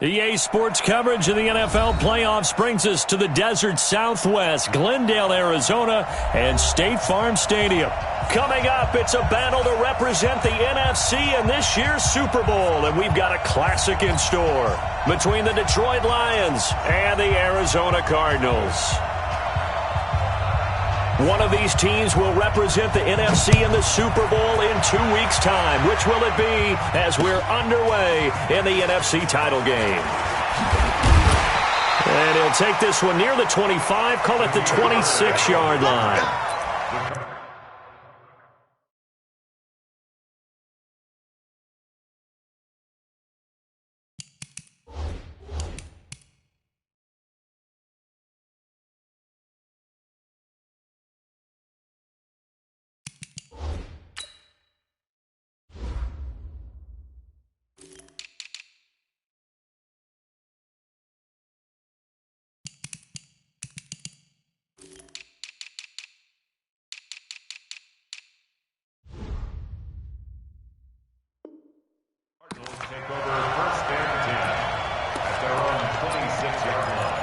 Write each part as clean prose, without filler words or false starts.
EA Sports coverage of the NFL playoffs brings us to the desert Southwest, Glendale, Arizona, and State Farm Stadium. Coming up, it's a battle to represent the NFC in this year's Super Bowl, and we've got a classic in store between the Detroit Lions and the Arizona Cardinals. One of these teams will represent the NFC in the Super Bowl in 2 weeks' time. Which will it be as we're underway in the NFC title game? And he'll take this one near the 25, call it the 26-yard line. Take over first and 10 at their own 26-yard line.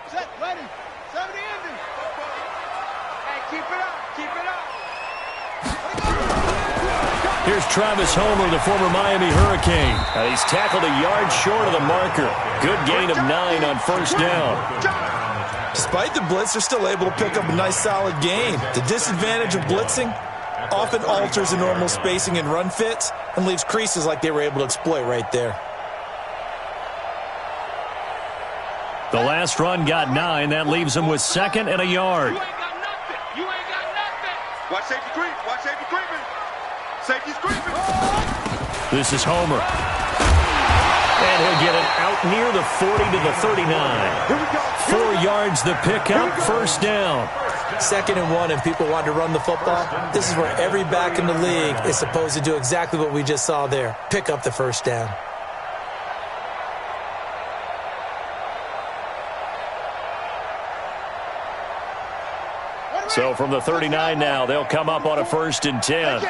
Set, ready, 70 ending. Hey, keep it up, keep it up. Here's Travis Homer, the former Miami Hurricane. He's tackled a yard short of the marker. Good gain of 9 on first down. Despite the blitz, they're still able to pick up a nice, solid gain. The disadvantage of blitzing often alters the normal spacing and run fits and leaves creases like they were able to exploit right there. The last run got 9. That leaves him with 2nd and a yard. You ain't got nothing. You ain't got nothing. Watch safety creep. Watch safety creeping. Safety's creeping. This is Homer. And he'll get it out near the 40 to the 39. 4 yards the pickup, first down. 2nd and 1, and people want to run the football. This is where every back in the league is supposed to do exactly what we just saw there. Pick up the first down. So from the 39 now, they'll come up on a 1st and 10.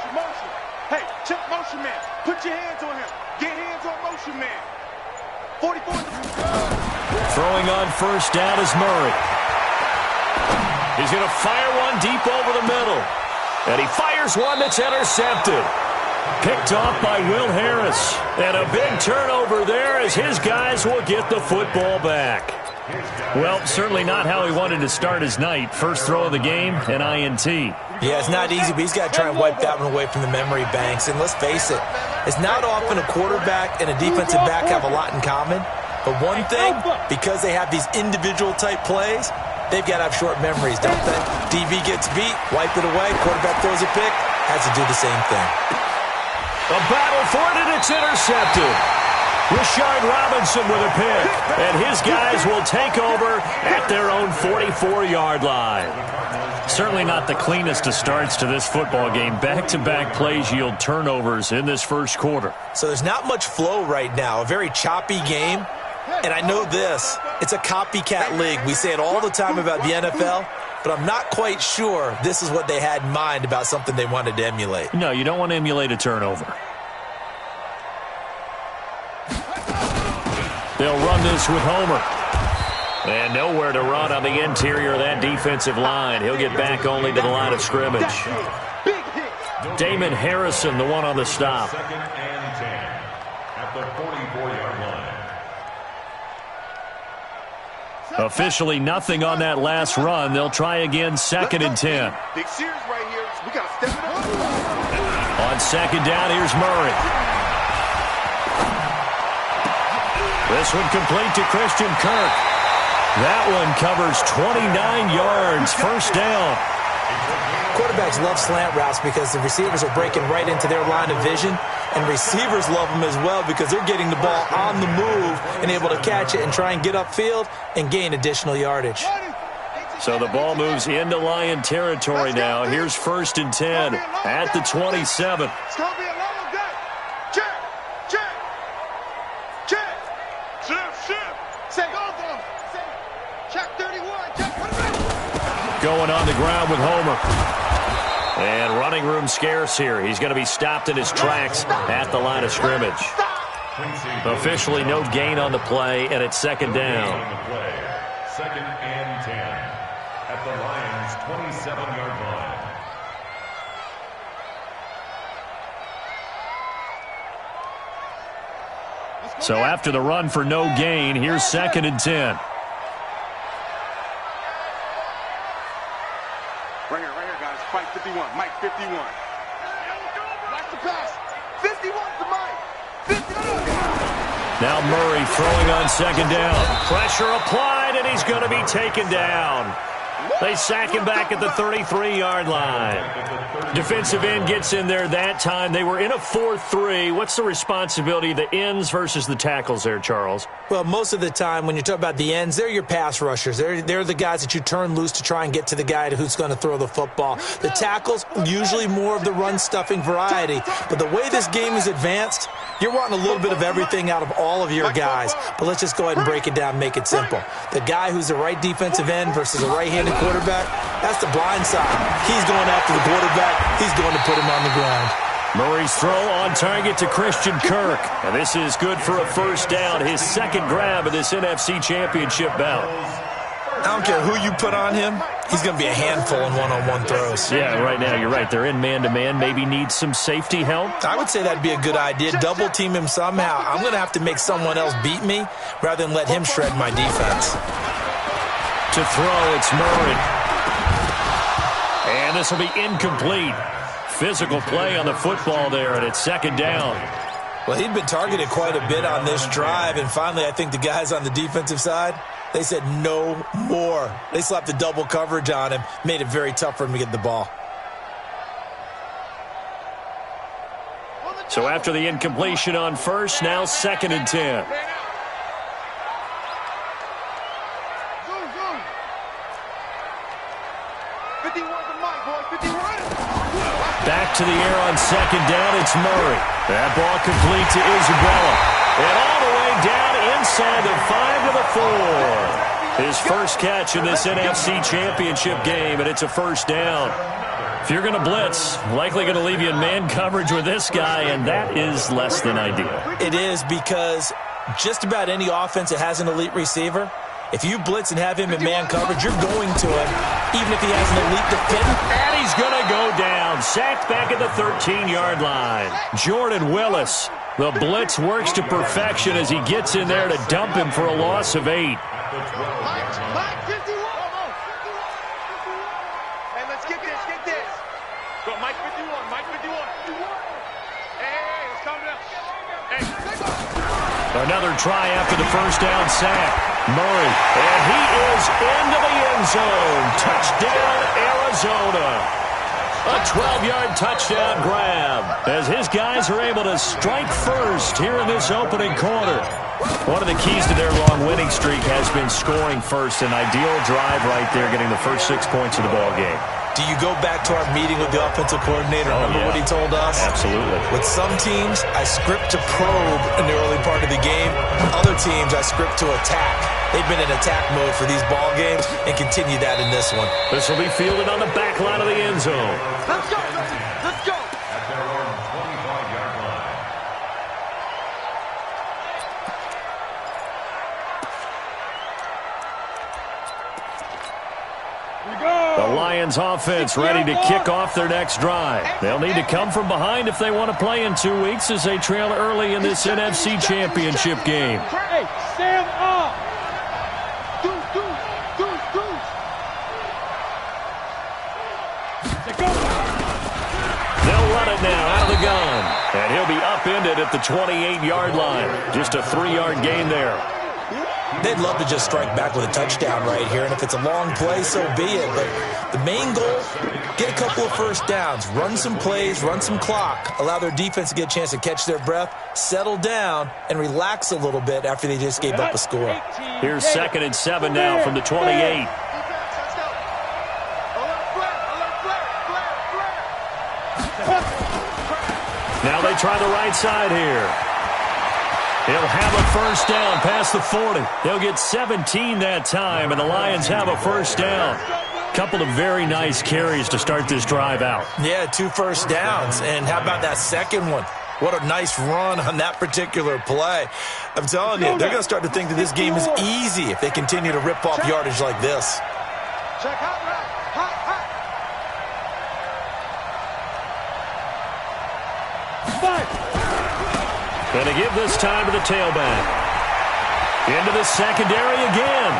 Motion. Hey, check motion man. Put your hands on him. Get hands on motion man. 44. Throwing on first down is Murray. He's going to fire one deep over the middle. And he fires one that's intercepted. Picked off by Will Harris. And a big turnover there as his guys will get the football back. Well, certainly not how he wanted to start his night. First throw of the game, an INT. Yeah, it's not easy, but he's got to try and wipe that one away from the memory banks. And let's face it, it's not often a quarterback and a defensive back have a lot in common. But one thing, because they have these individual type plays, they've got to have short memories, don't they? DB gets beat, wipe it away, quarterback throws a pick, has to do the same thing. A battle for it, and it's intercepted. Rashard Robinson with a pick, and his guys will take over at their own 44-yard line. Certainly not the cleanest of starts to this football game. Back-to-back plays yield turnovers in this first quarter. So there's not much flow right now, a very choppy game. And I know this, it's a copycat league. We say it all the time about the NFL, but I'm not quite sure this is what they had in mind about something they wanted to emulate. No, you don't want to emulate a turnover. They'll run this with Homer. And nowhere to run on the interior of that defensive line. He'll get back only to the line of scrimmage. Damon Harrison, the one on the stop. 2nd and 10 at the 44-yard line. Officially nothing on that last run. They'll try again, 2nd and 10. Big series right here. We got to step it up. On 2nd down, here's Murray. This one complete to Christian Kirk. That one covers 29 yards, first down. Quarterbacks love slant routes because the receivers are breaking right into their line of vision, and receivers love them as well because they're getting the ball on the move and able to catch it and try and get upfield and gain additional yardage. So the ball moves into Lion territory now. Here's 1st and 10 at the 27. It's going to be a long day. Check. Shift. Say, go. Say, check 31. Check. Going on the ground with Homer. And running room scarce here. He's going to be stopped in his tracks at the line of scrimmage. Officially no gain on the play, and it's 2nd down. 2nd and 10 at the Lions' 27-yard line. So after the run for no gain, here's 2nd and 10. Right here, guys. Fight 51. Mike 51. Watch the pass. 51 to Mike. 51. Now Murray throwing on 2nd down. Pressure applied, and he's going to be taken down. They sack him back at the 33-yard line. Defensive end gets in there that time. They were in a 4-3. What's the responsibility of the ends versus the tackles there, Charles? Well, most of the time when you talk about the ends, they're your pass rushers. They're the guys that you turn loose to try and get to the guy who's going to throw the football. The tackles, usually more of the run-stuffing variety. But the way this game is advanced, you're wanting a little bit of everything out of all of your guys. But let's just go ahead and break it down and make it simple. The guy who's the right defensive end versus a right-handed quarterback, that's the blind side. He's going after the quarterback. He's going to put him on the ground. Murray's throw on target to Christian Kirk. And this is good for a 1st down, his 2nd grab of this NFC Championship bout. I don't care who you put on him, he's going to be a handful in one-on-one throws. Yeah, right now you're right. They're in man-to-man. Maybe needs some safety help. I would say that'd be a good idea. Double team him somehow. I'm going to have to make someone else beat me rather than let him shred my defense. To throw, it's Murray. And this will be incomplete. Physical play on the football there, and it's 2nd down. Well, he'd been targeted quite a bit on this drive, and finally I think the guys on the defensive side, they said no more. They slapped the double coverage on him, made it very tough for him to get the ball. So after the incompletion on 1st, now 2nd and 10. Back to the air on 2nd down, it's Murray. That ball complete to Isabella. And all the way down inside the 5 to the 4. His first catch in this NFC Championship game, and it's a 1st down. If you're going to blitz, likely going to leave you in man coverage with this guy, and that is less than ideal. It is, because just about any offense that has an elite receiver, if you blitz and have him in man coverage, you're going to him, even if he has an elite defender. And he's going to go down. Sacked back at the 13-yard line. Jordan Willis. The blitz works to perfection as he gets in there to dump him for a loss of 8. Mike 51. Hey, let's get this. Go, Mike 51. Hey, it's coming up. Hey, another try after the 1st down sack. Murray, and he is into the end zone. Touchdown, Arizona. A 12-yard touchdown grab as his guys are able to strike first here in this opening quarter. One of the keys to their long winning streak has been scoring first. An ideal drive right there, getting the first 6 points of the ball game. Do you go back to our meeting with the offensive coordinator? Remember what he told us? Absolutely. With some teams, I script to probe in the early part of the game. Other teams, I script to attack. They've been in attack mode for these ball games and continue that in this one. This will be fielded on the back line of the end zone. let's go. Let's go. At their own 25-yard line. The Lions offense ready to kick off their next drive. They'll need to come from behind if they want to play in 2 weeks as they trail early in this NFC Championship game. Hey, stand up. Deuce. They'll run it now out of the gun. And he'll be upended at the 28-yard line. Just a 3-yard gain there. They'd love to just strike back with a touchdown right here, and if it's a long play, so be it. But the main goal, get a couple of first downs, run some plays, run some clock, allow their defense to get a chance to catch their breath, settle down, and relax a little bit after they just gave up a score. Here's 2nd and 7 now from the 28. Now they try the right side here. He'll have a first down past the 40. They'll get 17 that time, and the Lions have a first down. Couple of very nice carries to start this drive out. Yeah, 2 first downs. And how about that second one? What a nice run on that particular play. I'm telling you, they're going to start to think that this game is easy if they continue to rip off yardage like this. Check out right. Hot, hot. Going to give this time to the tailback. Into the secondary again.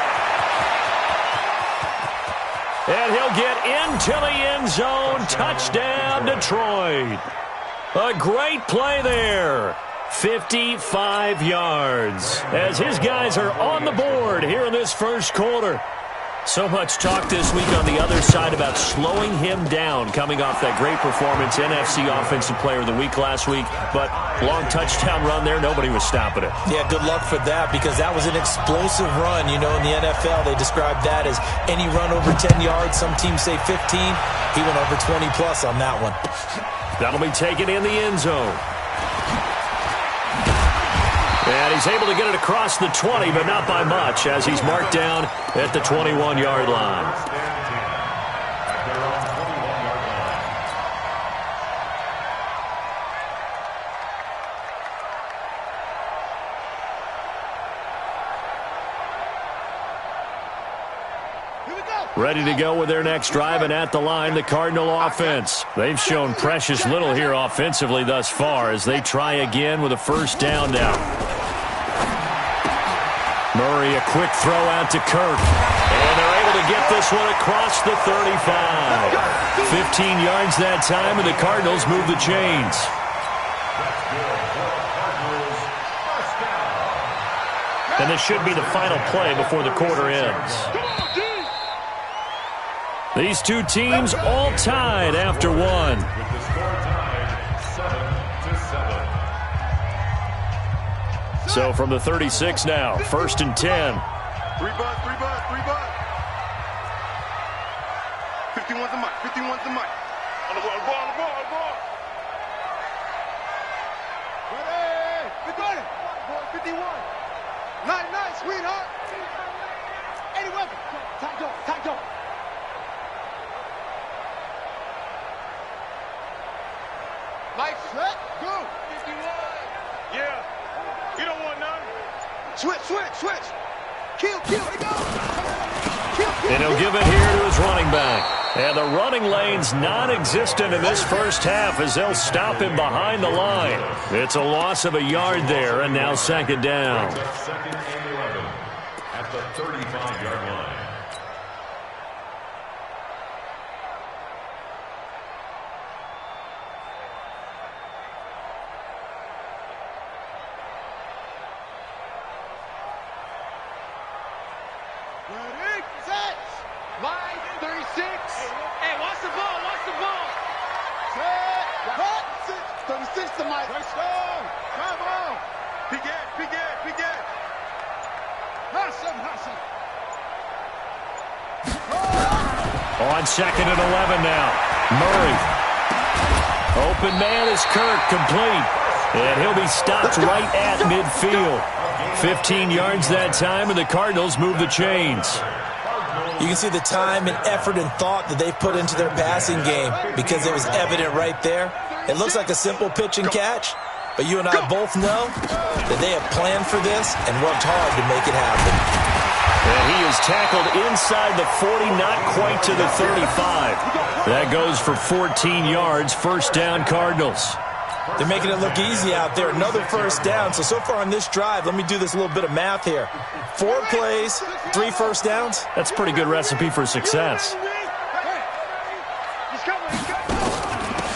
And he'll get into the end zone. Touchdown, Detroit. A great play there. 55 yards as his guys are on the board here in this first quarter. So much talk this week on the other side about slowing him down coming off that great performance, NFC Offensive Player of the Week last week. But long touchdown run there, nobody was stopping it. Yeah, good luck for that because that was an explosive run. You know, in the NFL, they describe that as any run over 10 yards. Some teams say 15. He went over 20-plus on that one. That'll be taken in the end zone. And he's able to get it across the 20, but not by much, as he's marked down at the 21-yard line. Ready to go with their next drive, and at the line, the Cardinal offense. They've shown precious little here offensively thus far as they try again with a first down now. Murray, a quick throw out to Kirk. And they're able to get this one across the 35. 15 yards that time, and the Cardinals move the chains. And this should be the final play before the quarter ends. These two teams all tied after one. With the score tied 7-7. So from the 36 now, 1st and 10. 3 bud. 51's the mic. 51's the mic. On the ball. Ready. Good running. 51. Nice, sweetheart. 81. Time go. Light, set, go. 51. Yeah. You don't want none. Switch. Kill. Here we go. Kill. And he'll give it here to his running back. And the running lane's non-existent in this first half as they'll stop him behind the line. It's a loss of a yard there, and now second down. 2nd and 11 at the 35-yard line. Ready, set. Line 36. Hey, watch the ball. Set. Cut. 36 to Mike. Let's go. Come on. Piquet. Hassan. On 2nd and 11 now. Murray. Open man is Kirk, complete. And he'll be stopped right at midfield. 15 yards that time, and the Cardinals move the chains. You can see the time and effort and thought that they've put into their passing game because it was evident right there. It looks like a simple pitch and catch, but you and I both know that they have planned for this and worked hard to make it happen. And he is tackled inside the 40, not quite to the 35. That goes for 14 yards, first down Cardinals. They're making it look easy out there. Another first down. So far on this drive, let me do this little bit of math here. 4 plays, 3 first downs. That's a pretty good recipe for success.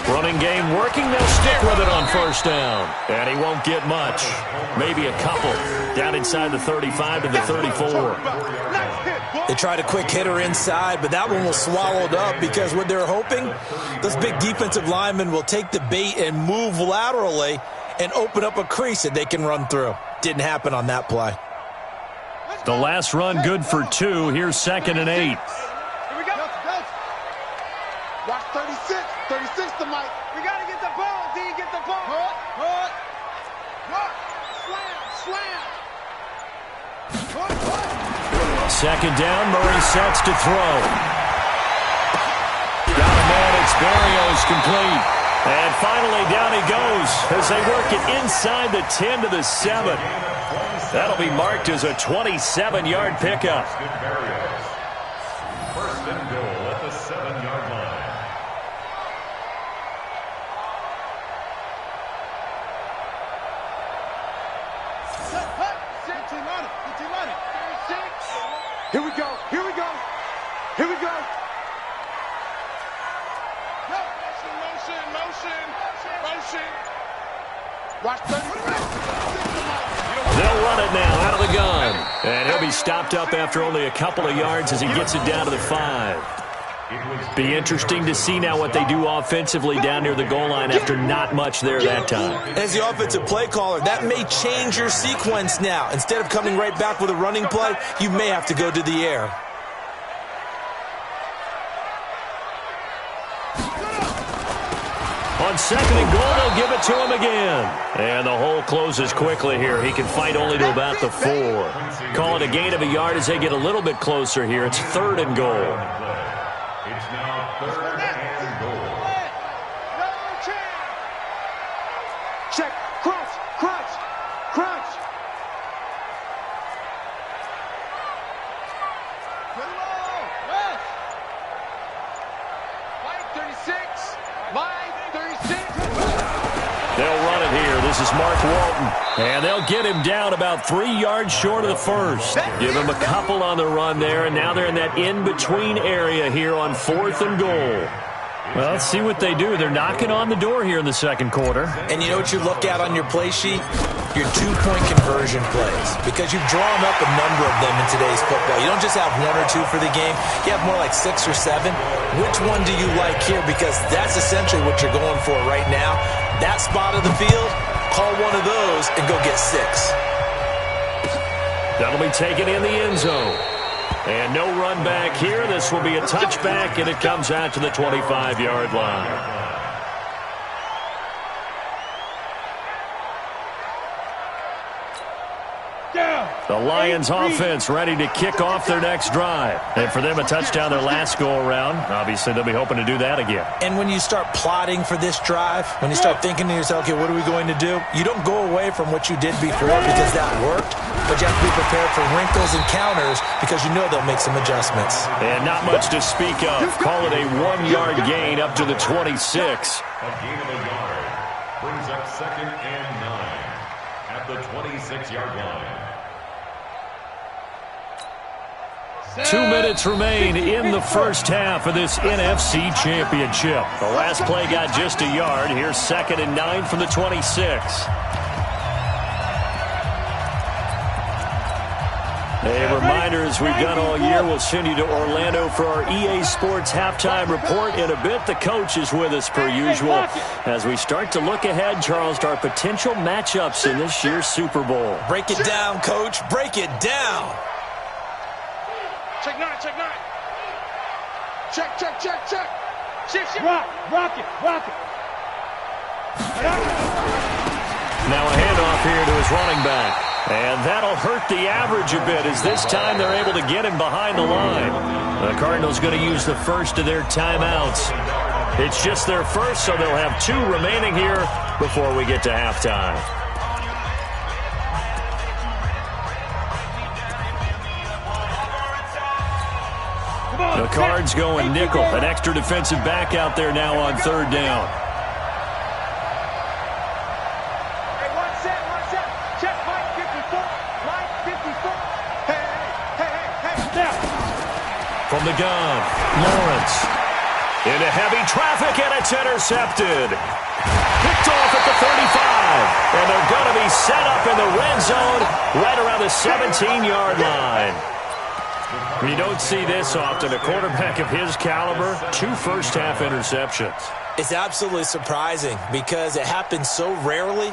Running game working. They'll stick with it on first down. And he won't get much. Maybe a couple. Down inside the 35 to the 34. They tried a quick hitter inside, but that one was swallowed up because what they're hoping, those big defensive linemen will take the bait and move laterally and open up a crease that they can run through. Didn't happen on that play. The last run good for 2. Here's 2nd and 8. Watch 36. 36 to Mike. We got to get the ball, D. Get the ball. Hook. Slam. Hook. Second down, Murray sets to throw. Got a man, it's Barrios complete. And finally down he goes as they work it inside the 10 to the 7. That'll be marked as a 27-yard pickup. First and goal at the 7-yard line. Here we go. Motion. Watch 36. They'll run it now out of the gun. And he'll be stopped up after only a couple of yards as he gets it down to the 5. Be interesting to see now what they do offensively down near the goal line after not much there that time. As the offensive play caller, that may change your sequence now. Instead of coming right back with a running play, you may have to go to the air. On second and goal, they'll give it to him again. And the hole closes quickly here. He can fight only to about the 4. Call it a gain of a yard as they get a little bit closer here. It's third and goal. It's now third and goal. Check. Crunch. Get it all. West. Mike 36. Mike 36. They'll run it here. This is Mark Walton. And they'll get him down about 3 yards short of the first. Give him a couple on the run there, and now they're in that in-between area here on fourth and goal. Well, let's see what they do. They're knocking on the door here in the second quarter. And you know what you look at on your play sheet? Your two-point conversion plays. Because you've drawn up a number of them in today's football. You don't just have 1 or 2 for the game. You have more like 6 or 7. Which one do you like here? Because that's essentially what you're going for right now. That spot of the field, call one of those and go get 6. That'll be taken in the end zone. And no run back here. This will be a touchback, and it comes out to the 25-yard line. The Lions offense ready to kick off their next drive. And for them, a touchdown their last go-around. Obviously, they'll be hoping to do that again. And when you start plotting for this drive, when you start thinking to yourself, okay, what are we going to do? You don't go away from what you did before because that worked, but you have to be prepared for wrinkles and counters because you know they'll make some adjustments. And not much to speak of. Call it a 1-yard gain up to the 26. A gain of a yard brings up second and 9 at the 26-yard line. 2 minutes remain in the first half of this NFC Championship. The last play got just a yard. Here's second and 9 from the 26. A reminder, as we've done all year, we'll send you to Orlando for our EA Sports halftime report. In a bit, the coach is with us per usual as we start to look ahead, Charles, to our potential matchups in this year's Super Bowl. Break it down, Coach. Break it down. Check 9. Check. Shift. Rock it. Now a handoff here to his running back. And that'll hurt the average a bit as this time they're able to get him behind the line. The Cardinals going to use the first of their timeouts. It's just their first, so they'll have 2 remaining here before we get to halftime. The Cards going nickel. An extra defensive back out there now on third down. Hey, one set. Check Mike 54. Hey. Now. From the gun, Lawrence. Into heavy traffic, and it's intercepted. Picked off at the 35. And they're going to be set up in the red zone right around the 17-yard line. You don't see this often. A quarterback of his caliber, 2 first-half interceptions. It's absolutely surprising because it happens so rarely.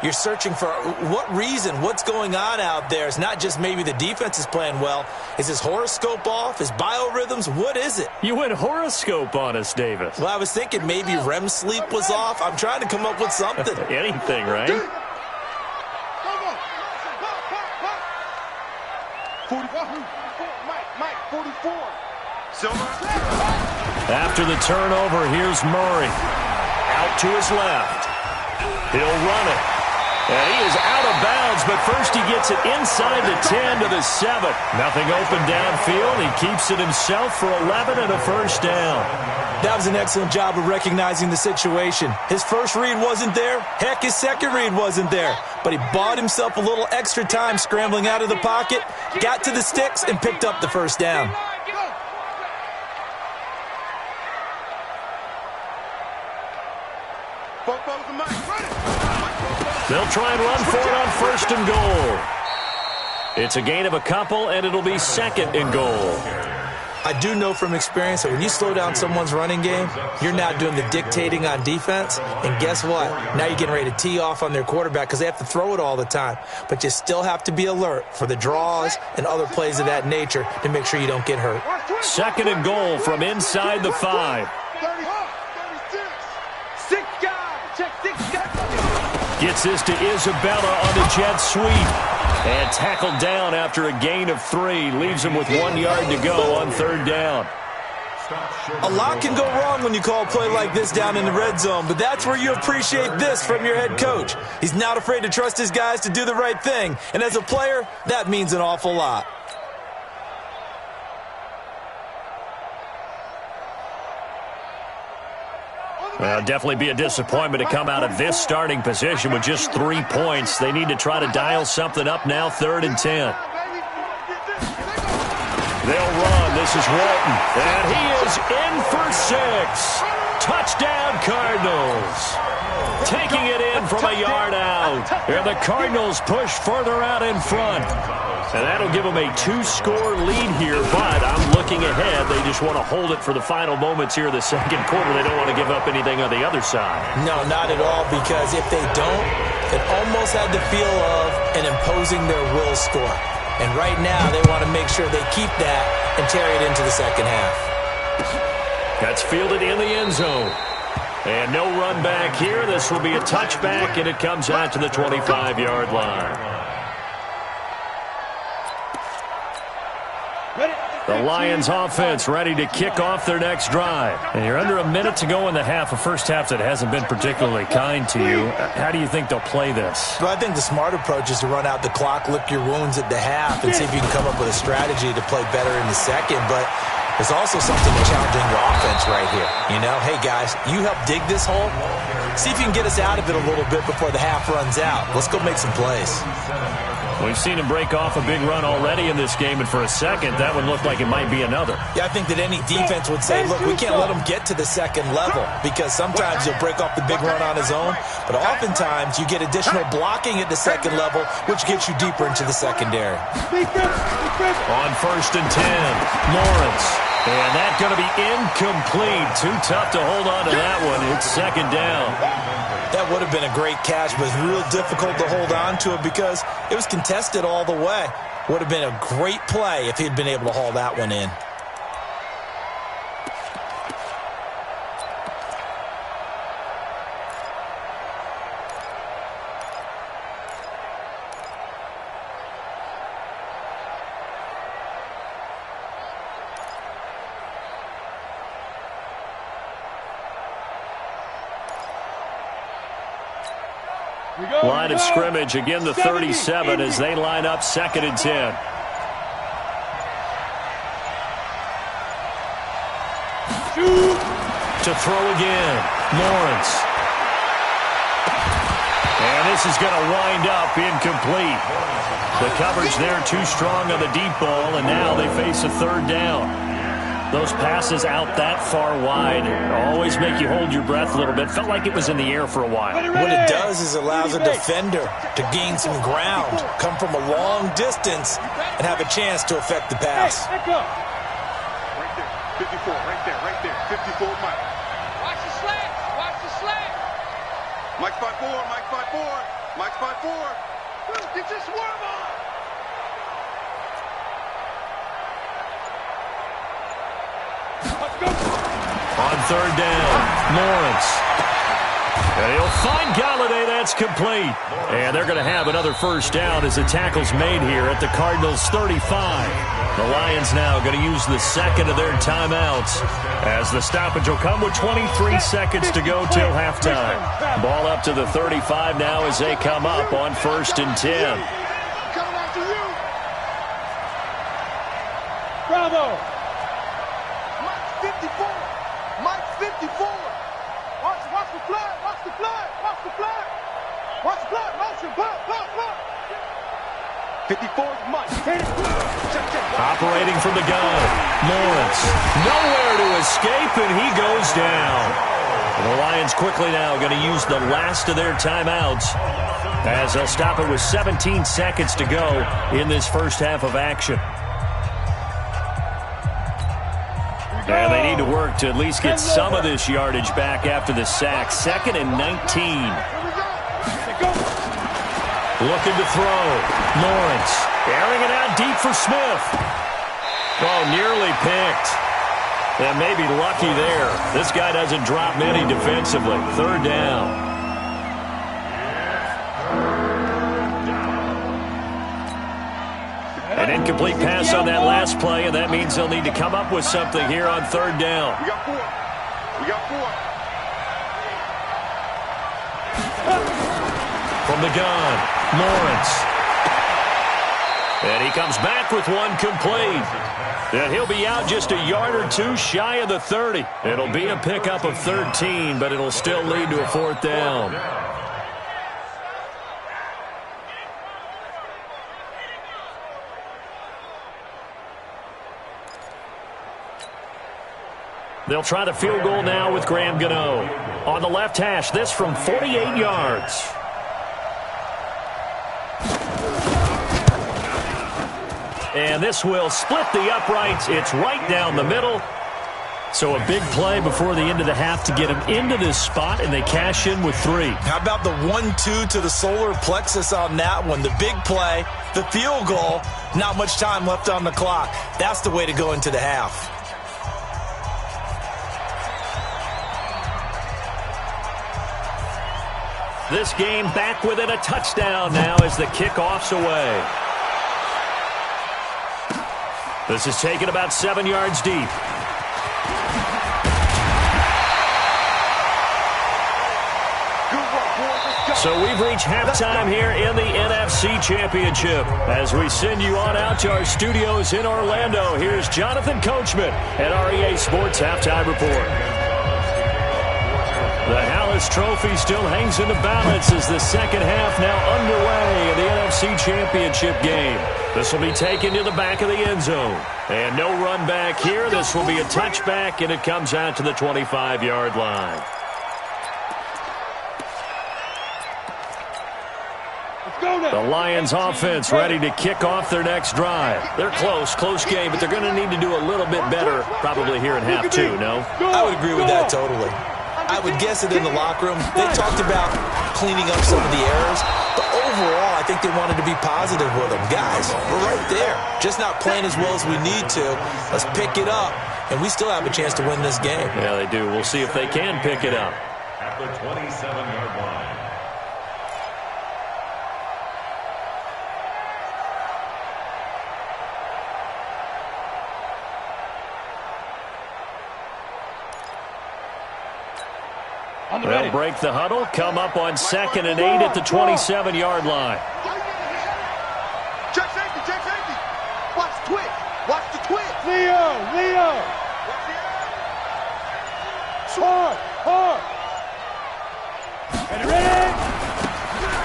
You're searching for what reason, what's going on out there. It's not just maybe the defense is playing well. Is his horoscope off? His biorhythms? What is it? You went horoscope on us, Davis. Well, I was thinking maybe REM sleep was off. I'm trying to come up with something. Anything, right? 44. Mike, 44. After the turnover, here's Murray. Out to his left. He'll run it. And he is out of bounds, but first he gets it inside the 10 to the 7. Nothing open downfield. He keeps it himself for 11 and a first down. That was an excellent job of recognizing the situation. His first read wasn't there. Heck, his second read wasn't there. But he bought himself a little extra time scrambling out of the pocket, got to the sticks, and picked up the first down. They'll try and run for it on first and goal. It's a gain of a couple, and it'll be second and goal. I do know from experience that when you slow down someone's running game, you're now doing the dictating on defense. And guess what? Now you're getting ready to tee off on their quarterback because they have to throw it all the time. But you still have to be alert for the draws and other plays of that nature to make sure you don't get hurt. Second and goal from inside the 5. 36. 6 guys. Check 6 guys. Gets this to Isabella on the jet sweep. And tackled down after a gain of 3. Leaves him with 1 yard to go on third down. A lot can go wrong when you call a play like this down in the red zone, but that's where you appreciate this from your head coach. He's not afraid to trust his guys to do the right thing. And as a player, that means an awful lot. Well, definitely be a disappointment to come out of this starting position with just 3 points. They need to try to dial something up now, 3rd and 10. They'll run. This is Walton. And he is in for 6. Touchdown, Cardinals. Taking it in from a yard out. And the Cardinals push further out in front. And that'll give them a 2-score lead here, but I'm looking ahead. They just want to hold it for the final moments here of the second quarter. They don't want to give up anything on the other side. No, not at all, because if they don't, it almost had the feel of an imposing their will score. And right now, they want to make sure they keep that and carry it into the second half. That's fielded in the end zone. And no run back here. This will be a touchback, and it comes out to the 25-yard line. The Lions offense ready to kick off their next drive. And you're under a minute to go in the half, a first half that hasn't been particularly kind to you. How do you think they'll play this? Well, I think the smart approach is to run out the clock, lick your wounds at the half, and see if you can come up with a strategy to play better in the second. But there's also something challenging your offense right here. You know, hey, guys, you help dig this hole. See if you can get us out of it a little bit before the half runs out. Let's go make some plays. We've seen him break off a big run already in this game, and for a second, that would look like it might be another. Yeah, I think that any defense would say, look, we can't let him get to the second level, because sometimes he'll break off the big run on his own, but oftentimes you get additional blocking at the second level, which gets you deeper into the secondary. On first and 10, Lawrence. And that's going to be incomplete. Too tough to hold on to that one. It's second down. That would have been a great catch, but it's real difficult to hold on to it because it was contested all the way. Would have been a great play if he'd been able to haul that one in. Line of scrimmage, again the 37 as they line up second and 10. To throw again, Lawrence. And this is going to wind up incomplete. The coverage there too strong on the deep ball, and now they face a third down. Those passes out that far wide always make you hold your breath a little bit. Felt like it was in the air for a while. What it does is it allows a defender to gain some ground, come from a long distance, and have a chance to affect the pass. Right there, 54, right there, 54, Mike. Watch the slant, watch the slant. Mike 5-4, Mike 5-4. Mike's by 4. Get your swerve on. Let's go. On third down, Lawrence. And he'll find Galladay. That's complete. And they're going to have another first down as the tackle's made here at the Cardinals' 35. The Lions now going to use the second of their timeouts as the stoppage will come with 23 seconds to go till halftime. Ball up to the 35 now as they come up on 1st and 10. Coming after you. Bravo. Mike's 54. Mike's 54. Watch the flag. Watch the flag. Watch the flag. Watch the flag. Motion. Block. 54 is Mike. Operating from the gun, Lawrence. Nowhere to escape, and he goes down. And the Lions quickly now going to use the last of their timeouts as they'll stop it with 17 seconds to go in this first half of action. And they need to work to at least get some of this yardage back after the sack. 2nd and 19. Looking to throw. Lawrence airing it out deep for Smith. Oh, nearly picked. And maybe lucky there. This guy doesn't drop many defensively. 3rd down. An incomplete pass on that last play, and that means they'll need to come up with something here on 3rd down. We got 4. From the gun, Lawrence. And he comes back with one complete. And he'll be out just a yard or two shy of the 30. It'll be a pickup of 13, but it'll still lead to a 4th down. They'll try the field goal now with Graham Gano. On the left hash, this from 48 yards. And this will split the uprights. It's right down the middle. So a big play before the end of the half to get them into this spot, and they cash in with 3. How about the 1-2 to the solar plexus on that one? The big play, the field goal, not much time left on the clock. That's the way to go into the half. This game back within a touchdown now as the kickoff's away. This is taken about 7 yards deep. So we've reached halftime here in the NFC Championship. As we send you on out to our studios in Orlando, here's Jonathan Coachman at REA Sports Halftime Report. The Hallis Trophy still hangs in the balance as the second half now underway in the NFC Championship game. This will be taken to the back of the end zone. And no run back here. This will be a touchback, and it comes out to the 25-yard line. The Lions offense ready to kick off their next drive. They're close game, but they're going to need to do a little bit better probably here in half 2, no? I would agree with that totally. I would guess that in the locker room, they talked about cleaning up some of the errors, but overall, I think they wanted to be positive with them. Guys, we're right there. Just not playing as well as we need to. Let's pick it up, and we still have a chance to win this game. Yeah, they do. We'll see if they can pick it up. At the 27-yard line. They'll break the huddle, come up on 2nd and 8 at the 27-yard line. Check safety. Watch the twitch. Watch the twitch. Leo. Hard. Ready?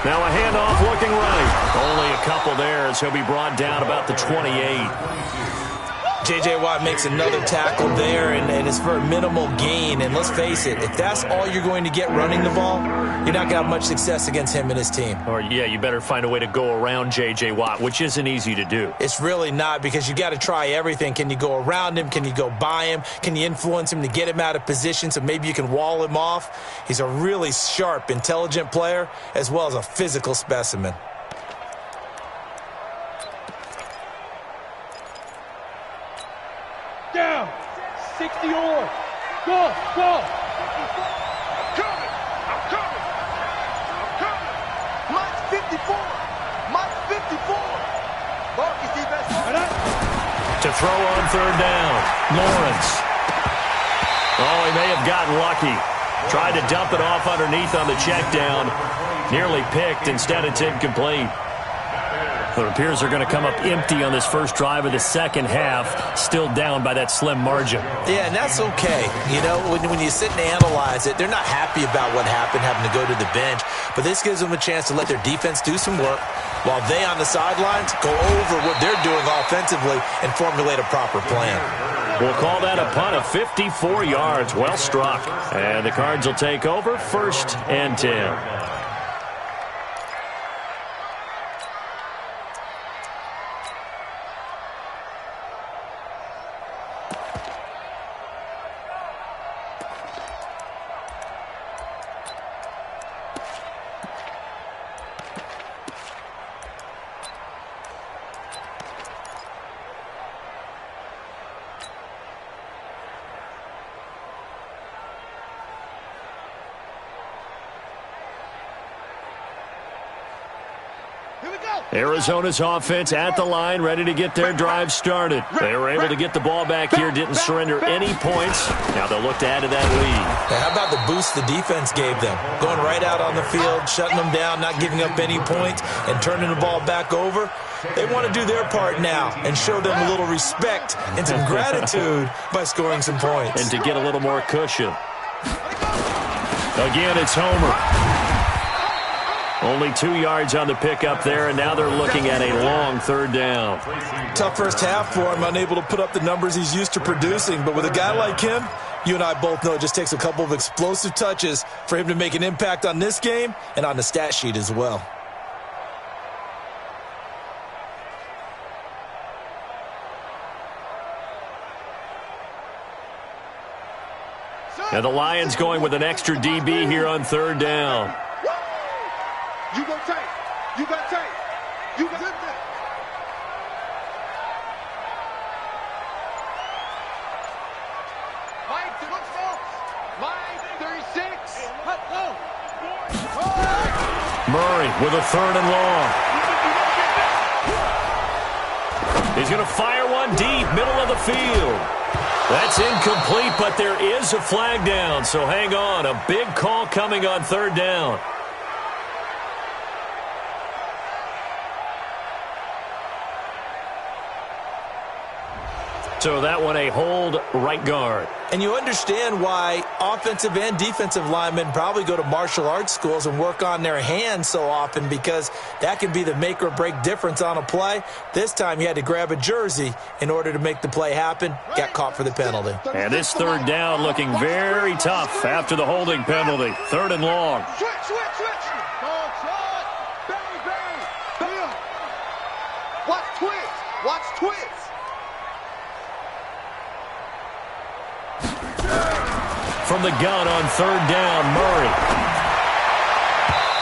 Now a handoff looking right. Only a couple there as he'll be brought down about the 28. J.J. Watt makes another tackle there, and it's for a minimal gain. And let's face it, if that's all you're going to get running the ball, you're not going to have much success against him and his team. Or, yeah, you better find a way to go around J.J. Watt, which isn't easy to do. It's really not, because you got to try everything. Can you go around him? Can you go by him? Can you influence him to get him out of position so maybe you can wall him off? He's a really sharp, intelligent player as well as a physical specimen. Down. 60 or. Go. I'm coming. Mine's 54. Mine's 54. Marcus defense. To throw on third down, Lawrence. Oh, he may have gotten lucky. Tried to dump it off underneath on the check down. Nearly picked. Instead, it's incomplete. It appears they're going to come up empty on this first drive of the second half, still down by that slim margin. Yeah, and that's okay. You know, when you sit and analyze it, they're not happy about what happened, having to go to the bench. But this gives them a chance to let their defense do some work while they on the sidelines go over what they're doing offensively and formulate a proper plan. We'll call that a punt of 54 yards. Well struck. And the Cards will take over, 1st and 10. Arizona's offense at the line, ready to get their drive started. They were able to get the ball back here, didn't surrender any points. Now they'll look to add to that lead. Now, how about the boost the defense gave them? Going right out on the field, shutting them down, not giving up any points, and turning the ball back over. They want to do their part now and show them a little respect and some gratitude by scoring some points. And to get a little more cushion. Again, it's Homer. Only 2 yards on the pickup there, and now they're looking at a long third down. Tough first half for him, unable to put up the numbers he's used to producing. But with a guy like him, you and I both know it just takes a couple of explosive touches for him to make an impact on this game and on the stat sheet as well. And the Lions going with an extra DB here on third down. You go take. You got take. You got it. Mike, what's false? Mike, 36. Let's go. Murray with a 3rd and long. He's going to fire one deep, middle of the field. That's incomplete, but there is a flag down, so hang on. A big call coming on third down. So that one a hold, right guard. And you understand why offensive and defensive linemen probably go to martial arts schools and work on their hands so often, because that can be the make or break difference on a play. This time he had to grab a jersey in order to make the play happen. Got caught for the penalty. And this third down looking very tough after the holding penalty. 3rd and long. Switch. Dog shot. Bang, bang. Bam. Watch twitch. From the gun on third down, Murray.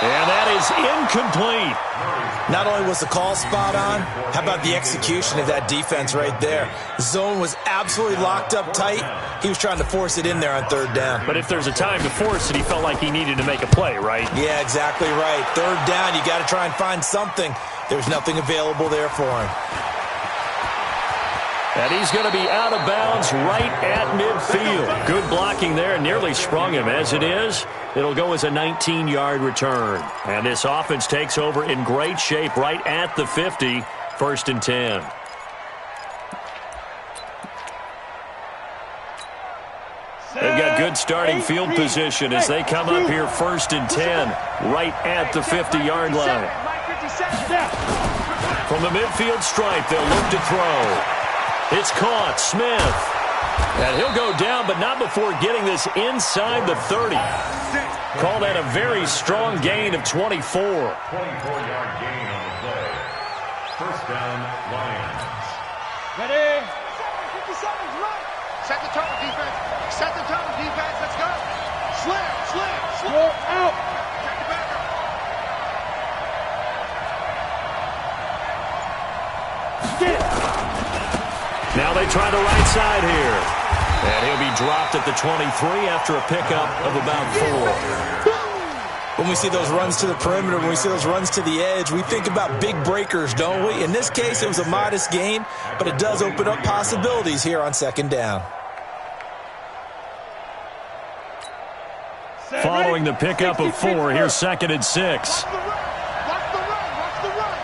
And that is incomplete. Not only was the call spot on, how about the execution of that defense right there? The zone was absolutely locked up tight. He was trying to force it in there on third down. But if there's a time to force it, he felt like he needed to make a play, right? Yeah, exactly right. Third down, you got to try and find something. There's nothing available there for him. And he's going to be out of bounds right at midfield. Good blocking there, nearly sprung him. As it is, it'll go as a 19-yard return. And this offense takes over in great shape right at the 50, 1st and 10. They've got good starting field position as they come up here 1st and 10, right at the 50-yard line. From the midfield stripe, they'll look to throw. It's caught. Smith. And he'll go down, but not before getting this inside the 30. Call that a very strong gain of 24. 24-yard gain on the play. First down, Lions. Ready? 50 seconds, run. Set the tone, defense. Set the tone, defense. Let's go. Slam, slam, slam. Go out. Check the back up. Get it. Now they try the right side here. And he'll be dropped at the 23 after a pickup of about 4. When we see those runs to the perimeter, when we see those runs to the edge, we think about big breakers, don't we? In this case, it was a modest gain, but it does open up possibilities here on second down. Following the pickup of 4, here's second and 6. Watch the run. Watch the run. Watch the run.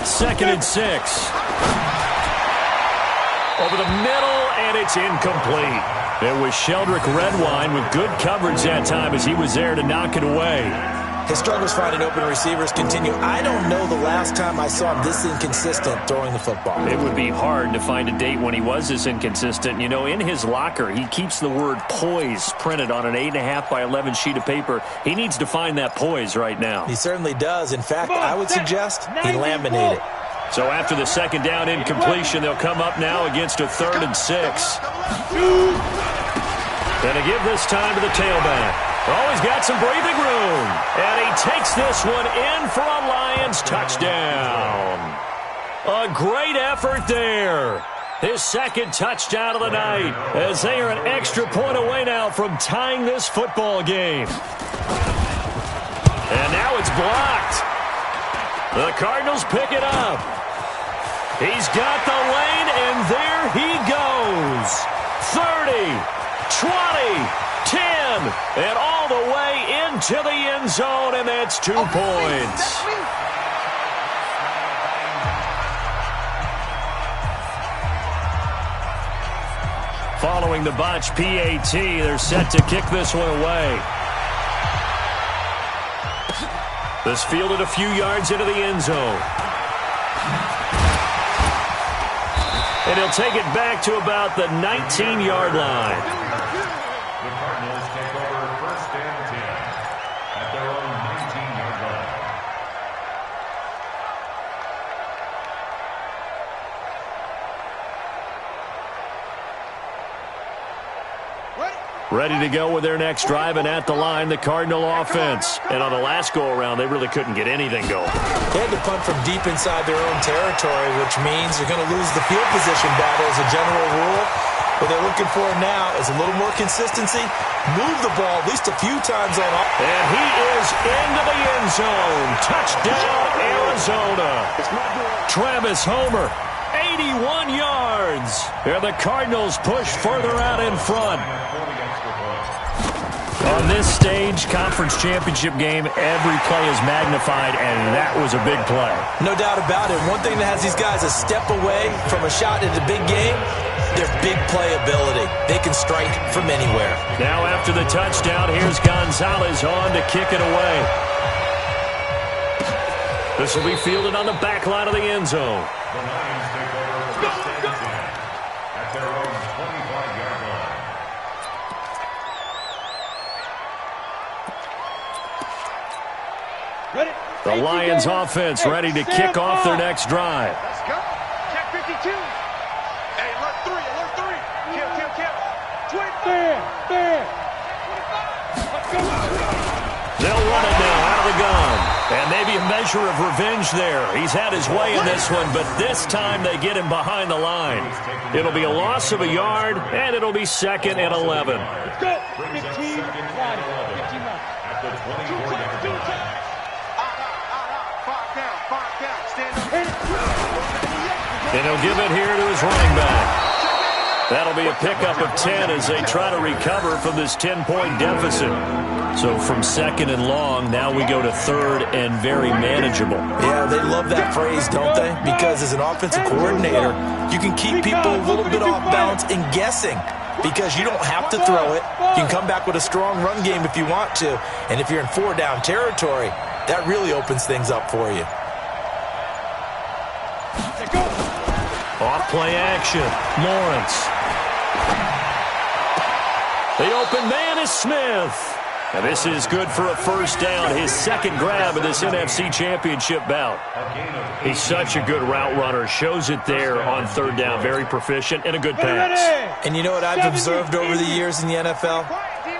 Second and 6. Over the middle, and it's incomplete. It was Sheldrick Redwine with good coverage that time as he was there to knock it away. His struggles finding open receivers continue. I don't know the last time I saw him this inconsistent throwing the football. It would be hard to find a date when he was this inconsistent. You know, in his locker, he keeps the word poise printed on an 8.5 by 11 sheet of paper. He needs to find that poise right now. He certainly does. In fact, I would suggest he laminated it. So after the second down incompletion, they'll come up now against a 3rd and 6. Gonna give this time to the tailback. Oh, he's got some breathing room. And he takes this one in for a Lions touchdown. A great effort there. His second touchdown of the night as they are an extra point away now from tying this football game. And now it's blocked. The Cardinals pick it up. He's got the lane, and there he goes. 30, 20, 10, and all the way into the end zone, and that's 2 points. Following the botch PAT, they're set to kick this one away. This fielded a few yards into the end zone. And he'll take it back to about the 19-yard line. The Cardinals take over first and 10 at their own 19-yard line. Ready to go with their next drive, and at the line, the Cardinal offense. And on the last go-around, they really couldn't get anything going. They had to punt from deep inside their own territory, which means you're going to lose the field position battle as a general rule. What they're looking for now is a little more consistency. Move the ball at least a few times on off. And he is into the end zone. Touchdown, Arizona. Travis Homer, 81 yards. And the Cardinals push further out in front. On this stage, conference championship game, every play is magnified, and that was a big play. No doubt about it. One thing that has these guys a step away from a shot at the big game, their big play ability. They can strike from anywhere. Now after the touchdown, here's Gonzalez on to kick it away. This will be fielded on the back line of the end zone. The Lions take over first and 10 at their own 25-yard line. Ready? The Lions offense ready to kick off their next drive. Let's go. Check 52. Hey, alert 3, alert 3. Kill, kill, kill. 25. There. They'll run it now out of the gun. And maybe a measure of revenge there. He's had his way in this one, but this time they get him behind the line. It'll be a loss of a yard, and it'll be 2nd and 11. Let's go. 15. 15 left. At the 24-yard line. And he'll give it here to his running back. That'll be a pickup of 10 as they try to recover from this 10-point deficit. So from 2nd and long, now we go to 3rd and very manageable. Yeah, they love that phrase, don't they? Because as an offensive coordinator, you can keep people a little bit off balance and guessing because you don't have to throw it. You can come back with a strong run game if you want to. And if you're in 4-down territory, that really opens things up for you. Off play action. Lawrence. The open man is Smith. And this is good for a first down, his second grab of this NFC Championship bout. He's such a good route runner. Shows it there on third down. Very proficient and a good pass. And you know what I've observed over the years in the NFL?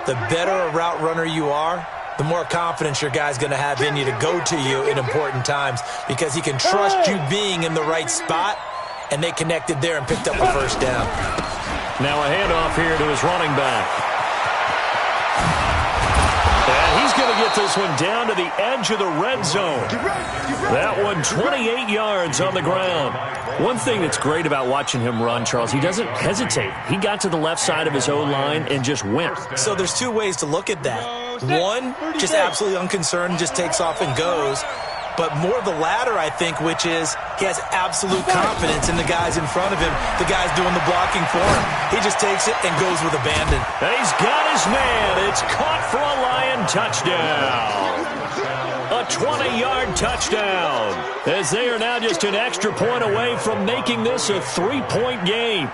The better a route runner you are, the more confidence your guy's going to have in you to go to you in important times because he can trust you being in the right spot, and they connected there and picked up a first down. Now a handoff here to his running back. And he's going to get this one down to the edge of the red zone. That one 28 yards on the ground. One thing that's great about watching him run, Charles, he doesn't hesitate. He got to the left side of his O-line and just went. So there's two ways to look at that. One, just absolutely unconcerned, just takes off and goes. But more the latter, I think, which is he has absolute confidence in the guys in front of him, the guys doing the blocking for him. He just takes it and goes with abandon. And he's got his man. It's caught for a Lion touchdown. A 20-yard touchdown. As they are now just an extra point away from making this a 3-point game.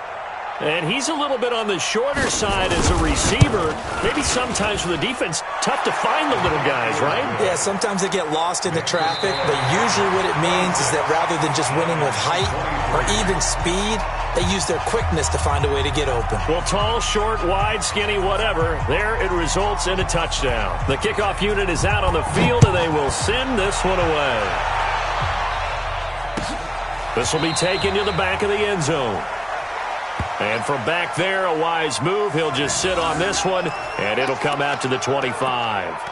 And he's a little bit on the shorter side as a receiver. Maybe sometimes for the defense, tough to find the little guys, right? Yeah, sometimes they get lost in the traffic, but usually what it means is that rather than just winning with height or even speed, they use their quickness to find a way to get open. Well, tall, short, wide, skinny, whatever, there it results in a touchdown. The kickoff unit is out on the field, and they will send this one away. This will be taken to the back of the end zone. And from back there, a wise move. He'll just sit on this one, and it'll come out to the 25.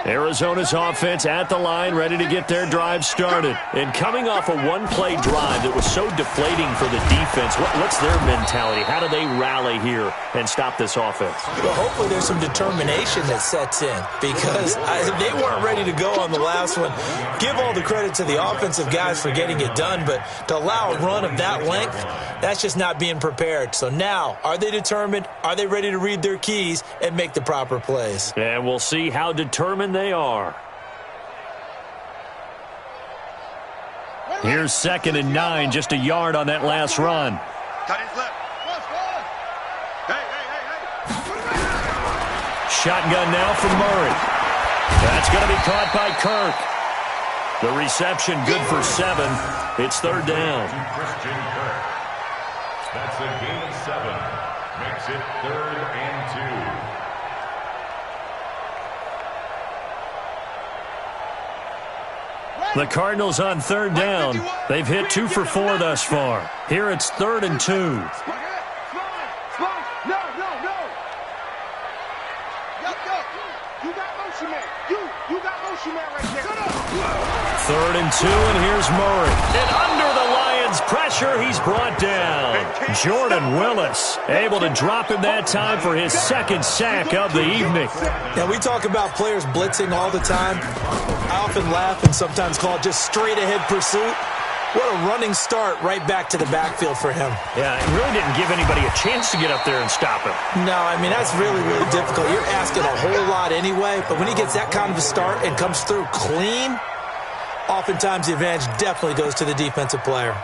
Arizona's offense at the line, ready to get their drive started. And coming off a one-play drive that was so deflating for the defense, what's their mentality? How do they rally here and stop this offense? Well, hopefully there's some determination that sets in because they weren't ready to go on the last one. Give all the credit to the offensive guys for getting it done, but to allow a run of that length, that's just not being prepared. So now, are they determined? Are they ready to read their keys and make the proper plays? And we'll see how determined they are. Here's 2nd and 9, just a yard on that last run. Cut his left. Shotgun now from Murray. That's going to be caught by Kirk. The reception good for 7. It's 3rd down. Christian Kirk. That's a gain of 7. Makes it 3rd and 2. The Cardinals on 3rd down. They've hit 2 for 4 thus far. Here it's 3rd and 2. No. You got motion man. You got motion man right there. 3rd and 2, and here's Murray. And under the Lions' pressure, he's brought down. Jordan Willis able to drop him that time for his 2nd sack of the evening. Now, we talk about players blitzing all the time. I often laugh and sometimes call it just straight-ahead pursuit. What a running start right back to the backfield for him. Yeah, it really didn't give anybody a chance to get up there and stop him. No, I mean, that's really, really difficult. You're asking a whole lot anyway, but when he gets that kind of a start and comes through clean, oftentimes the advantage definitely goes to the defensive player.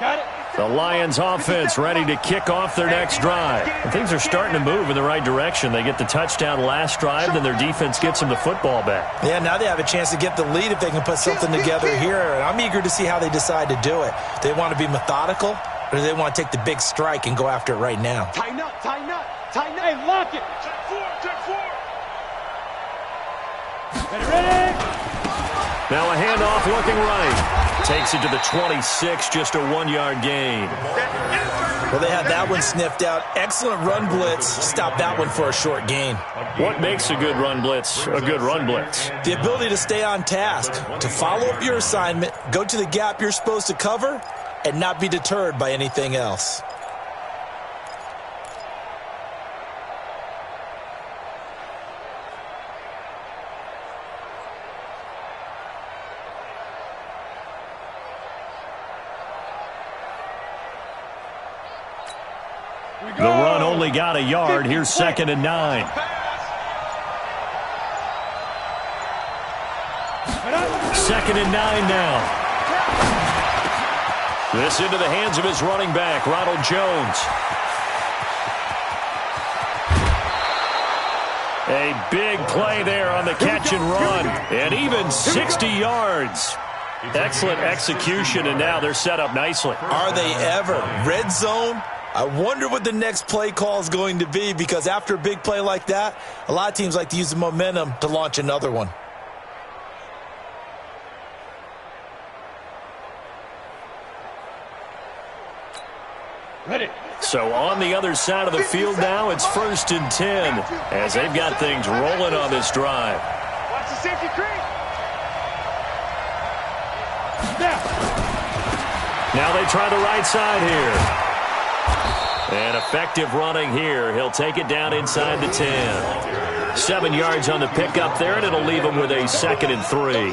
Got it. The Lions offense ready to kick off their next drive. And things are starting to move in the right direction. They get the touchdown last drive, then their defense gets them the football back. Yeah, now they have a chance to get the lead if they can put something together here. And I'm eager to see how they decide to do it. Do they want to be methodical, or do they want to take the big strike and go after it right now? Tighten up. Hey, lock it. Check 4. Ready. Now a handoff looking right. Takes it to the 26, just a 1-yard gain. Well, they had that one sniffed out. Excellent run blitz. Stop that one for a short gain. What makes a good run blitz a good run blitz? The ability to stay on task, to follow up your assignment, go to the gap you're supposed to cover, and not be deterred by anything else. The run only got a yard. Here's 2nd and 9. Second and 9 now. This into the hands of his running back, Ronald Jones. A big play there on the catch and run. And even 60 yards. Excellent execution, and now they're set up nicely. Are they ever? Red zone? I wonder what the next play call is going to be, because after a big play like that, a lot of teams like to use the momentum to launch another one. Ready. So on the other side of the field now, it's 1st and 10 as they've got things rolling on this drive. Watch the safety creep. Now they try the right side here. And effective running here. He'll take it down inside the 10. 7 yards on the pickup there, and it'll leave him with a 2nd and 3.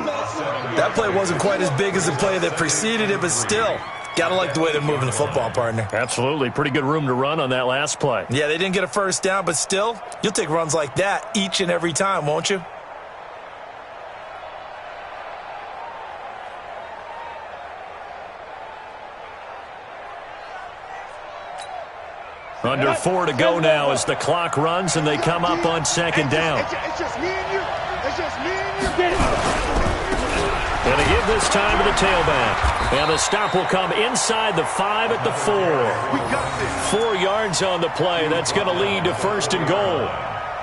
That play wasn't quite as big as the play that preceded it, but still, got to like the way they're moving the football, partner. Absolutely. Pretty good room to run on that last play. Yeah, they didn't get a first down, but still, you'll take runs like that each and every time, won't you? Under 4 to go now as the clock runs and they come up on 2nd down. It's just me and you. It's just me and you. Get it. And they give this time to the tailback. And the stop will come inside the 5 at the 4. 4 yards on the play. That's going to lead to 1st and goal.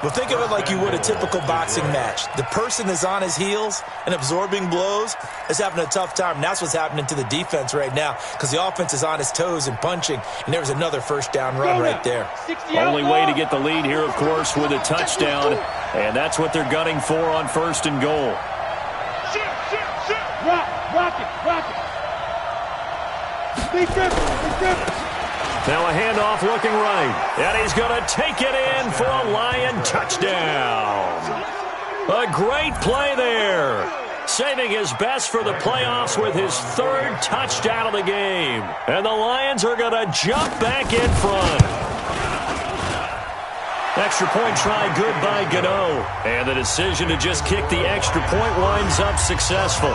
Well, think of it like you would a typical boxing match. The person is on his heels and absorbing blows is having a tough time. And that's what's happening to the defense right now, because the offense is on his toes and punching. And there's another first down run right there. Only way to get the lead here, of course, with a touchdown. And that's what they're gunning for on 1st and goal. Rock it. Be careful. Now a handoff looking right. And he's going to take it in for a Lion touchdown. A great play there. Saving his best for the playoffs with his 3rd touchdown of the game. And the Lions are going to jump back in front. Extra point try good by Gano. And the decision to just kick the extra point winds up successful.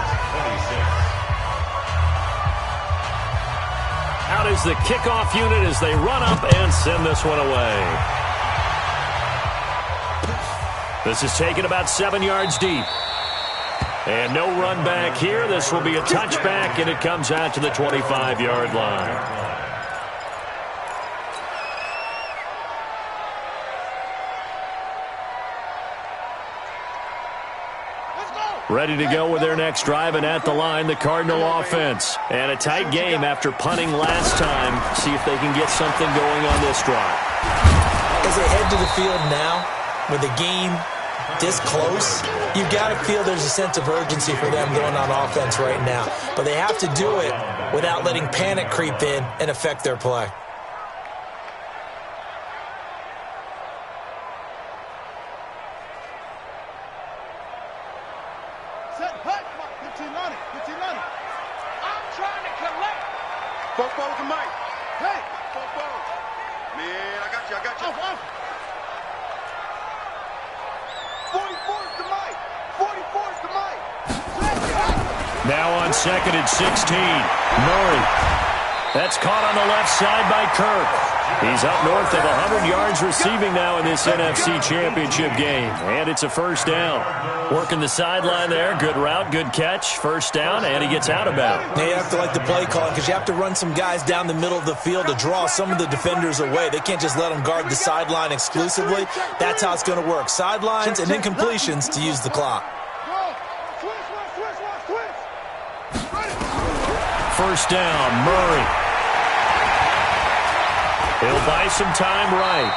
Out is the kickoff unit as they run up and send this one away. This is taken about 7 yards deep. And no run back here. This will be a touchback, and it comes out to the 25-yard line. Ready to go with their next drive, and at the line, the Cardinal offense. And a tight game after punting last time. See if they can get something going on this drive. As they head to the field now, with the game this close, you've got to feel there's a sense of urgency for them going on offense right now. But they have to do it without letting panic creep in and affect their play. Now on 2nd and 16, Murray. That's caught on the left side by Kirk. He's up north of 100 yards receiving now in this NFC Championship game. And it's a first down. Working the sideline there. Good route, good catch. First down, and he gets out of bounds. Now you have to like the play calling, because you have to run some guys down the middle of the field to draw some of the defenders away. They can't just let them guard the sideline exclusively. That's how it's going to work. Sidelines and incompletions to use the clock. First down, Murray. He'll buy some time right.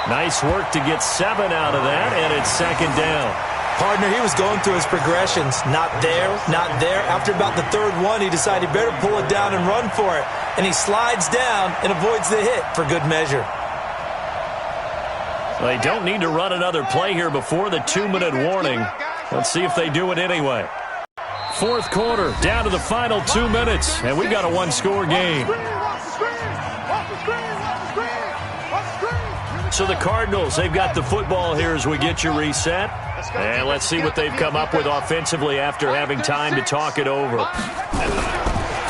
Nice work to get 7 out of that, and it's 2nd down. Partner, he was going through his progressions. Not there, not there. After about the third one, he decided he better pull it down and run for it. And he slides down and avoids the hit for good measure. They don't need to run another play here before the 2-minute warning. Let's see if they do it anyway. Fourth quarter, down to the final 2 minutes, and we've got a one-score game. So the Cardinals, they've got the football here as we get you reset. And let's see what they've come up with offensively after having time to talk it over.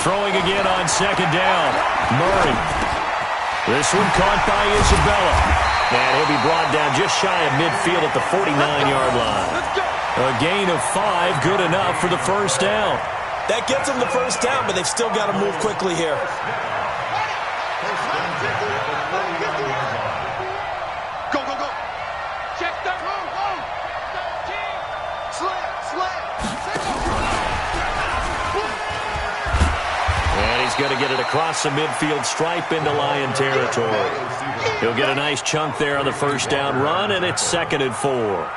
Throwing again on second down. Murray. This one caught by Isabella. And he'll be brought down just shy of midfield at the 49-yard line. A gain of 5, good enough for the first down. That gets them the first down, but they've still got to move quickly here. Go, go, go. Check that. Go, go. Slam. And he's going to get it across the midfield stripe into Lion territory. He'll get a nice chunk there on the first down run, and it's 2nd and 4.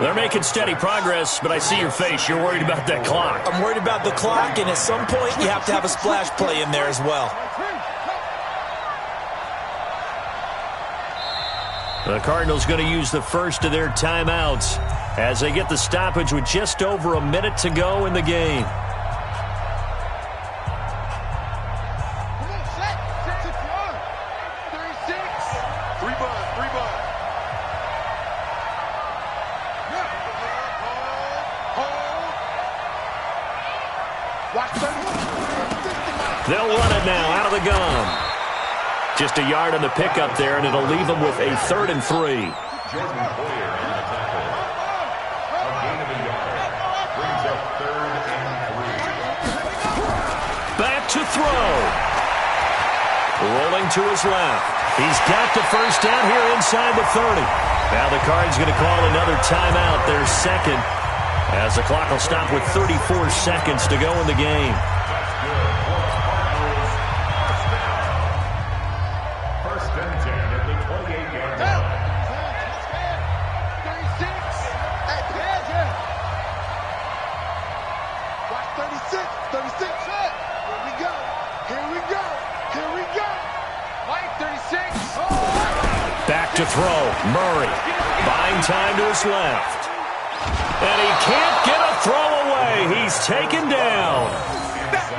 They're making steady progress, but I see your face. You're worried about that clock. I'm worried about the clock, and at some point you have to have a splash play in there as well. The Cardinals going to use the first of their timeouts as they get the stoppage with just over a minute to go in the game. They'll run it now out of the gun. Just a yard on the pickup there, and it'll leave them with a 3rd and 3. Back to throw. Rolling to his left. He's got the first down here inside the 30. Now the Cards going to call another timeout, their second, as the clock will stop with 34 seconds to go in the game. To throw, Murray, buying time to his left. And he can't get a throw away. He's taken down.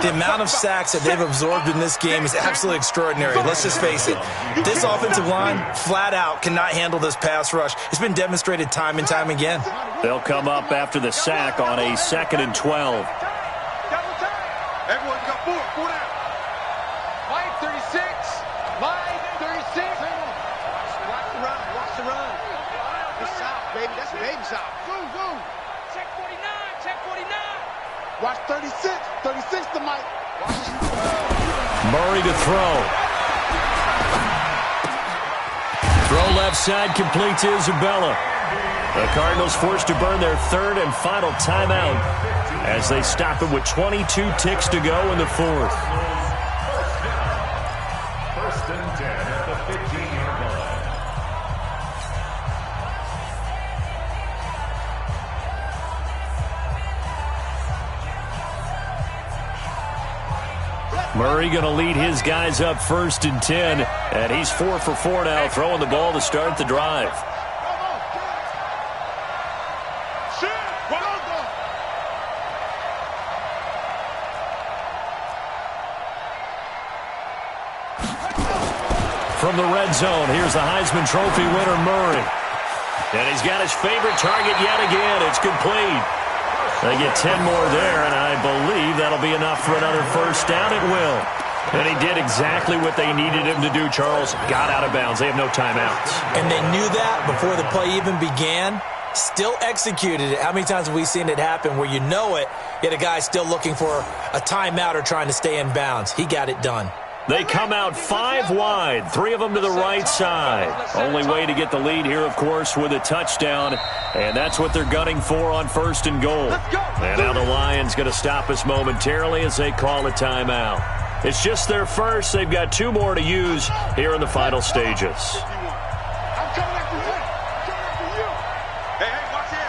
The amount of sacks that they've absorbed in this game is absolutely extraordinary. Let's just face it. This offensive line, flat out, cannot handle this pass rush. It's been demonstrated time and time again. They'll come up after the sack on a 2nd and 12. Everyone got 4 down. Line 36. Line 36. Watch the run. It's south, baby. That's baby south. Woo. Check 49. Check 49. Watch 36. 36 to Mike. Murray to throw. Throw left side complete to Isabella. The Cardinals forced to burn their 3rd and final timeout as they stop it with 22 ticks to go in the 4th. 1st and 10 at the 15-yard line. Murray going to lead his guys up 1st and 10, and he's 4 for 4 now, throwing the ball to start the drive. From the red zone, here's the Heisman Trophy winner, Murray. And he's got his favorite target yet again. It's complete. They get 10 more there, and I believe that'll be enough for another first down. It will. And he did exactly what they needed him to do, Charles. Got out of bounds. They have no timeouts. And they knew that before the play even began. Still executed it. How many times have we seen it happen where you know it, yet a guy's still looking for a timeout or trying to stay in bounds? He got it done. They come out 5 wide, 3 of them to the right side. Only way to get the lead here, of course, with a touchdown, and that's what they're gunning for on 1st and goal. And now the Lions going to stop us momentarily as they call a timeout. It's just their first. They've got 2 more to use here in the final stages. I'm coming after you. Hey, watch it.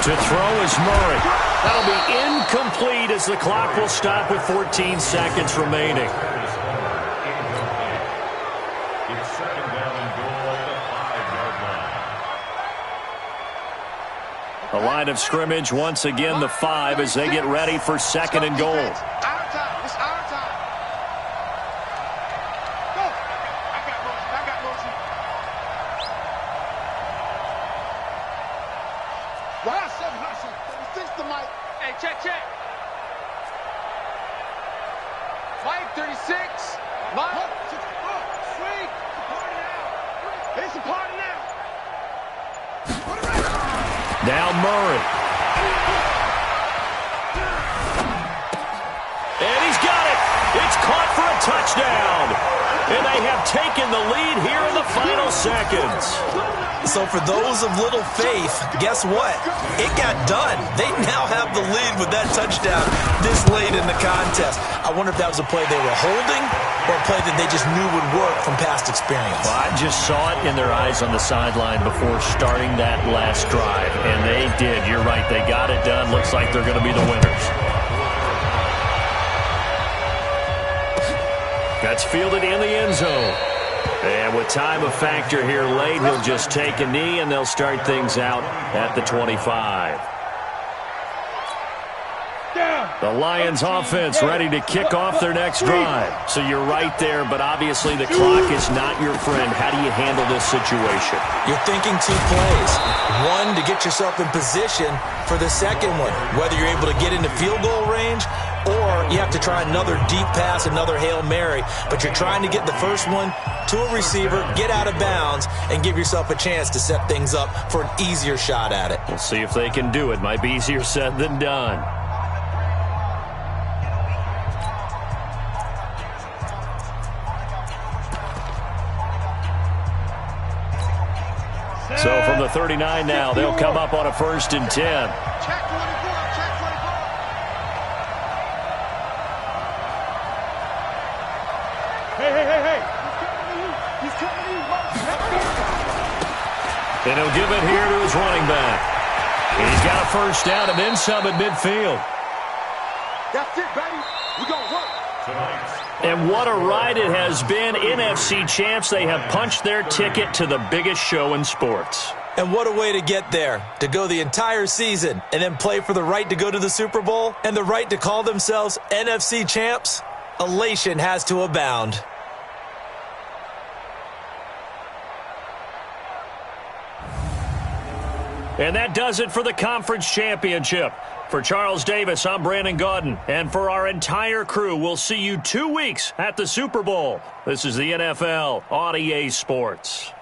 To throw is Murray. That'll be incomplete as the clock will stop with 14 seconds remaining. It's second down and goal at the 5-yard line. The line of scrimmage once again the 5 as they get ready for second and goal. Our time. It's our time. Go. I got motion. Right side. 36 to Mike. Hey, check. Mike, 36. Mike. Sweet. It's a party now. Now Murray. And he's got it. It's caught for a touchdown. And they have taken the lead here in the final seconds. So for those of little faith, guess what? It got done. They now have the lead with that touchdown this late in the contest. I wonder if that was a play they were holding or a play that they just knew would work from past experience. Well, I just saw it in their eyes on the sideline before starting that last drive, and they did. You're right. They got it done. Looks like they're going to be the winners. That's fielded in the end zone. And with time a factor here late, he'll just take a knee, and they'll start things out at the 25. The Lions offense ready to kick off their next drive. So you're right there, but obviously the clock is not your friend. How do you handle this situation? You're thinking 2 plays. One, to get yourself in position for the second one, whether you're able to get into field goal range or you have to try another deep pass, another Hail Mary. But you're trying to get the first one to a receiver, get out of bounds, and give yourself a chance to set things up for an easier shot at it. We'll see if they can do it. Might be easier said than done. So from the 39 now, they'll come up on a 1st and 10. Check 24. Hey. He's coming to you. And he'll give it here to his running back. He's got a 1st down and then some at midfield. That's it, baby. We're going to work. And what a ride it has been. NFC champs, they have punched their ticket to the biggest show in sports. And what a way to get there, to go the entire season and then play for the right to go to the Super Bowl and the right to call themselves NFC champs. Elation has to abound. And that does it for the conference championship. For Charles Davis, I'm Brandon Gaudin. And for our entire crew, we'll see you 2 weeks at the Super Bowl. This is the NFL on EA Sports.